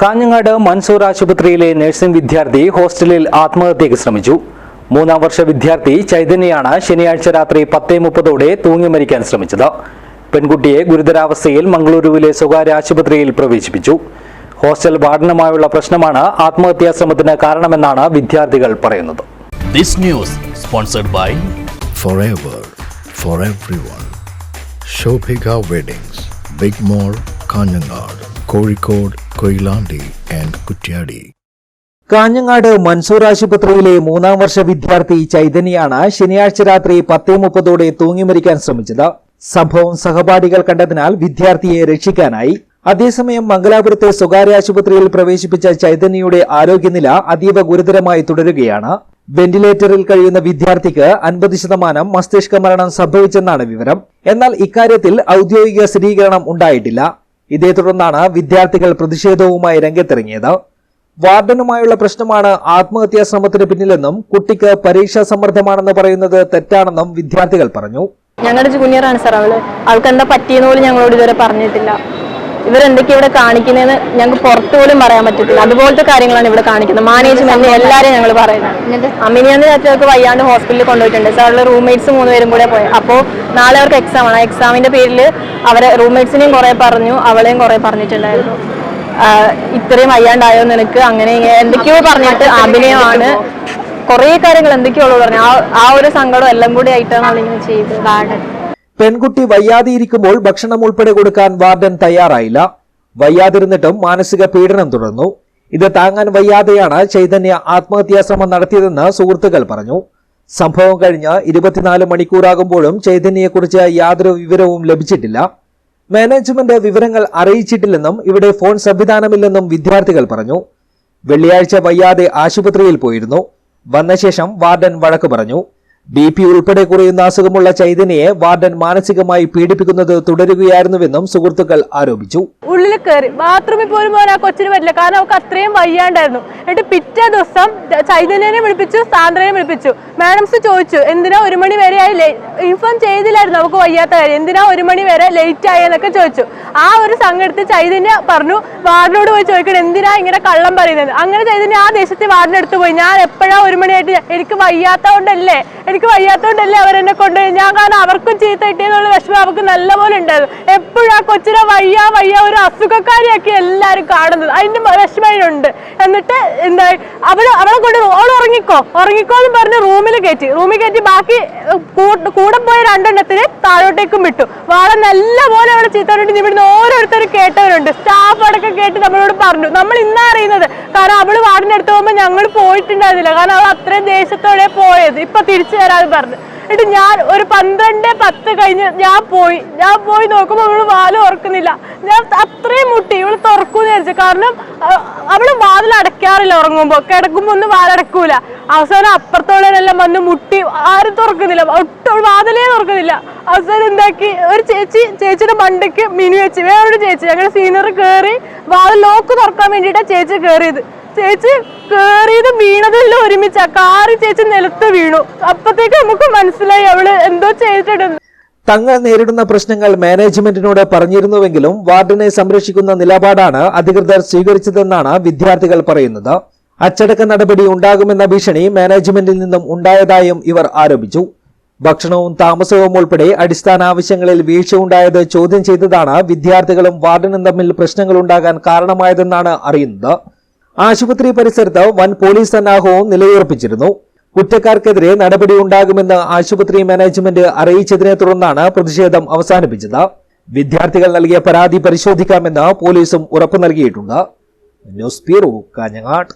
കാഞ്ഞങ്ങാട് മൻസൂർ ആശുപത്രിയിലെ നഴ്സിംഗ് വിദ്യാർത്ഥി ഹോസ്റ്റലിൽ ആത്മഹത്യയ്ക്ക് ശ്രമിച്ചു. 3ാം വർഷ വിദ്യാർത്ഥി ചൈതന്യയാണ് ശനിയാഴ്ച രാത്രി 10:30 തൂങ്ങി മരിക്കാൻ ശ്രമിച്ചത്. പെൺകുട്ടിയെ ഗുരുതരാവസ്ഥയിൽ മംഗളൂരുവിലെ സ്വകാര്യ ആശുപത്രിയിൽ പ്രവേശിപ്പിച്ചു. ഹോസ്റ്റൽ വാർഡനുമായുള്ള പ്രശ്നമാണ് ആത്മഹത്യാ ശ്രമത്തിന് കാരണമെന്നാണ് വിദ്യാർത്ഥികൾ പറയുന്നത്. This news sponsored by Forever for everyone. Shobhika Weddings, Big Mall, Kanyanad, Kozhikode, Koilandi and Kutyadi. Kanhangad Mansoor ആശുപത്രിയിലെ 3ാം വർഷ വിദ്യാർത്ഥി ചൈതന്യയാണ് ശനിയാഴ്ച രാത്രി 10:30 തൂങ്ങി മരിക്കാൻ ശ്രമിച്ചത്. സംഭവം സഹപാഠികൾ കണ്ടതിനാൽ വിദ്യാർത്ഥിയെ രക്ഷിക്കാനായി. അതേസമയം മംഗലാപുരത്തെ സ്വകാര്യ ആശുപത്രിയിൽ പ്രവേശിപ്പിച്ച ചൈതന്യയുടെ ആരോഗ്യനില അതീവ ഗുരുതരമായി തുടരുകയാണ്. വെന്റിലേറ്ററിൽ കഴിയുന്ന വിദ്യാർത്ഥിക്ക് 50% മസ്തിഷ്ക മരണം സംഭവിച്ചെന്നാണ് വിവരം. എന്നാൽ ഇക്കാര്യത്തിൽ ഔദ്യോഗിക സ്ഥിരീകരണം ഉണ്ടായിട്ടില്ല. ഇതേ തുടർന്നാണ് വിദ്യാർത്ഥികൾ പ്രതിഷേധവുമായി രംഗത്തിറങ്ങിയത്. വാർഡനുമായുള്ള പ്രശ്നമാണ് ആത്മഹത്യാ ശ്രമത്തിന് പിന്നിലെന്നും കുട്ടിക്ക് പരീക്ഷാ സമ്മർദ്ദമാണെന്ന് പറയുന്നത് തെറ്റാണെന്നും വിദ്യാർത്ഥികൾ പറഞ്ഞു. ഞങ്ങളുടെ ജൂനിയറാണ് സാർ, അവൾക്ക് എന്താ പറ്റിയെന്ന് പോലും ഞങ്ങളോട് ഇതുവരെ പറഞ്ഞിട്ടില്ല. ഇവരെന്തൊക്കെ ഇവിടെ കാണിക്കുന്നതെന്ന് ഞങ്ങൾക്ക് പുറത്തു പോലും പറയാൻ പറ്റത്തില്ല. അതുപോലത്തെ കാര്യങ്ങളാണ് ഇവിടെ കാണിക്കുന്നത്. മാനേജ്മെന്റ് എല്ലാവരെയും ഞങ്ങൾ പറയുന്നത്. അമിനിയാന്ന് ചാച്ചവർക്ക് വയ്യാണ്ട് ഹോസ്പിറ്റലിൽ കൊണ്ടുപോയിട്ടുണ്ട്. സാറിലെ റൂംമേറ്റ്സ് 3 പേരും കൂടെ പോയി. അപ്പോൾ നാളെ അവർക്ക് എക്സാം ആണ്. എക്സാമിന്റെ പേരിൽ അവരെ റൂംമേറ്റ്സിനെയും കുറെ പറഞ്ഞു, അവളെയും കുറെ പറഞ്ഞിട്ടുണ്ടായിരുന്നു. ഇത്രയും വയ്യാണ്ടായോ നിനക്ക്, അങ്ങനെ എന്തൊക്കെയോ പറഞ്ഞിട്ട് അഭിനയമാണ്, കുറെ കാര്യങ്ങൾ എന്തൊക്കെയോ പറഞ്ഞു. ആ ഒരു സങ്കടം എല്ലാം കൂടി ആയിട്ടാണ് അവളിങ്ങനെ ചെയ്തത്. പെൺകുട്ടി വയ്യാതിരിക്കുമ്പോൾ ഭക്ഷണം ഉൾപ്പെടെ കൊടുക്കാൻ വാർഡൻ തയ്യാറായില്ല. വയ്യാതിരുന്നിട്ടും മാനസിക പീഡനം തുടർന്നു. ഇത് താങ്ങാൻ വയ്യാതെയാണ് ചൈതന്യ ആത്മഹത്യാ ശ്രമം നടത്തിയതെന്ന് സുഹൃത്തുക്കൾ പറഞ്ഞു. സംഭവം കഴിഞ്ഞ് 24 മണിക്കൂറാകുമ്പോഴും ചൈതന്യയെക്കുറിച്ച് യാതൊരു വിവരവും ലഭിച്ചിട്ടില്ല. മാനേജ്മെന്റ് വിവരങ്ങൾ അറിയിച്ചിട്ടില്ലെന്നും ഇവിടെ ഫോൺ സംവിധാനമില്ലെന്നും വിദ്യാർത്ഥികൾ പറഞ്ഞു. വെള്ളിയാഴ്ച വയ്യാതെ ആശുപത്രിയിൽ പോയിരുന്നു. വന്ന ശേഷം വാർഡൻ വഴക്ക് പറഞ്ഞു. BP ഉൾപ്പെടെ കുറയുന്ന അസുഖമുള്ള ചൈതന്യയെ വാർഡൻ മാനസികമായി പീഡിപ്പിക്കുന്നത് തുടരുകയായിരുന്നുവെന്നും സുഹൃത്തുക്കൾ ആരോപിച്ചു. ഉള്ളിൽ കയറി ബാത്റൂമിൽ പോലും പോകാൻ ആ കൊച്ചിന് പറ്റില്ല, കാരണം അവർക്ക് അത്രയും വയ്യാണ്ടായിരുന്നു. എന്നിട്ട് പിറ്റേ ദിവസം ചൈതന്യനെ വിളിപ്പിച്ചു, സാന്ദ്രനെ വിളിപ്പിച്ചു. മാഡംസ് ചോദിച്ചു എന്തിനാ 1 മണി വരെ ആയി, ഇൻഫോം ചെയ്തില്ലായിരുന്നു നമുക്ക് വയ്യാത്ത കാര്യം, എന്തിനാ 1 മണി വരെ ലേറ്റ് ആയെന്നൊക്കെ ചോദിച്ചു. ആ ഒരു സങ്കടത്തിൽ ചൈതന്യ പറഞ്ഞു വാർഡിനോട് പോയി ചോദിക്കണം എന്തിനാ ഇങ്ങനെ കള്ളം പറയുന്നത്. അങ്ങനെ ചൈതന്യ ആ ദേശത്തെ വാർഡിനടുത്ത് പോയി, ഞാൻ എപ്പോഴാ 1 മണിയായിട്ട്, എനിക്ക് വയ്യാത്തതുകൊണ്ടല്ലേ അവരെന്നെ കൊണ്ടുപോയി, ഞാൻ കാരണം അവർക്കും ചീത്ത കിട്ടിയെന്നുള്ള വിഷമം അവർക്ക് നല്ലപോലെ ഉണ്ടായിരുന്നു. എപ്പോഴും ആ കൊച്ചിനെ വയ്യ ഒരു അസുഖക്കാരിയാക്കി എല്ലാവരും കാണുന്നത്, അതിന്റെ വിഷമമുണ്ട്. എന്നിട്ട് എന്താ അവളെ കൊണ്ട് ഉറങ്ങിക്കോ എന്ന് പറഞ്ഞ് റൂമിൽ കയറ്റി ബാക്കി കൂടെ പോയ 2 എണ്ണത്തിന് താഴോട്ടേക്കും വിട്ടു. വളരെ നല്ലപോലെ അവളെ ചീത്തോട്ട് ഇവിടുന്ന് ഓരോരുത്തരും കേട്ടവരുണ്ട്. സ്റ്റാഫ് അടക്കം കേട്ട് നമ്മളോട് പറഞ്ഞു. നമ്മൾ ഇന്നാ അറിയുന്നത്, കാരണം അവള് വാർഡിന്റെ അടുത്ത് പോകുമ്പോൾ ഞങ്ങൾ പോയിട്ടുണ്ടായിരുന്നില്ല, കാരണം അവൾ അത്രയും ദേശത്തോടെ പോയത്. ഇപ്പൊ തിരിച്ചു വരാതെ പറഞ്ഞു. എന്നിട്ട് ഞാൻ ഒരു 12:10 കഴിഞ്ഞ് ഞാൻ പോയി നോക്കുമ്പോൾ അവള് വാല് തുറക്കുന്നില്ല. ഞാൻ അത്രയും മുട്ടി, ഇവള് തുറക്കൂന്ന് വിചാരിച്ചു. കാരണം അവള് വാതിൽ അടയ്ക്കാറില്ല, ഉറങ്ങുമ്പോ കിടക്കുമ്പോ ഒന്നും വാലടക്കൂല. അവസാനം അപ്പുറത്തോളെല്ലാം വന്ന് മുട്ടി, ആരും തുറക്കുന്നില്ല, ഒട്ടും വാതിലേ തുറക്കുന്നില്ല. അവസാനം എന്താക്കി, ഒരു ചേച്ചിയുടെ മണ്ടയ്ക്ക് മിനി വെച്ച്, വേറൊരു ചേച്ചി ഞങ്ങളുടെ സീനിയർ കയറി വാതിൽ ലോക്ക് തുറക്കാൻ വേണ്ടിയിട്ടാ ചേച്ചി കയറിയത്. ചേച്ചി കേറിയത് വീണതെല്ലാം ഒരുമിച്ചാ, കാറി ചേച്ചി നിലത്ത് വീണു. അപ്പത്തേക്ക് നമുക്ക് മനസ്സിലായി അവള് എന്തോ ചെയ്തിട്ടുണ്ട്. തങ്ങൾ നേരിടുന്ന പ്രശ്നങ്ങൾ മാനേജ്മെന്റിനോട് പറഞ്ഞിരുന്നുവെങ്കിലും വാർഡനെ സംരക്ഷിക്കുന്ന നിലപാടാണ് അധികൃതർ സ്വീകരിച്ചതെന്നാണ് വിദ്യാർത്ഥികൾ പറയുന്നത്. അച്ചടക്ക നടപടി ഉണ്ടാകുമെന്ന ഭീഷണി മാനേജ്മെന്റിൽ നിന്നും ഉണ്ടായതായും ഇവർ ആരോപിച്ചു. ഭക്ഷണവും താമസവും ഉൾപ്പെടെ അടിസ്ഥാന ആവശ്യങ്ങളിൽ വീഴ്ച ഉണ്ടായത് ചോദ്യം ചെയ്തതാണ് വിദ്യാർത്ഥികളും വാർഡനും തമ്മിൽ പ്രശ്നങ്ങൾ ഉണ്ടാകാൻ കാരണമായതെന്നാണ് അറിയുന്നത്. ആശുപത്രി പരിസരത്ത് വൻ പോലീസ് സന്നാഹവും നിലയുറപ്പിച്ചിരുന്നു. കുറ്റക്കാർക്കെതിരെ നടപടി ഉണ്ടാകുമെന്ന് ആശുപത്രി മാനേജ്മെന്റ് അറിയിച്ചതിനെ തുടർന്നാണ് പ്രതിഷേധം അവസാനിപ്പിച്ചത്. വിദ്യാർത്ഥികൾ നൽകിയ പരാതി പരിശോധിക്കാമെന്ന് പോലീസും ഉറപ്പു നൽകിയിട്ടുണ്ട്. News bureau, Kanhangad.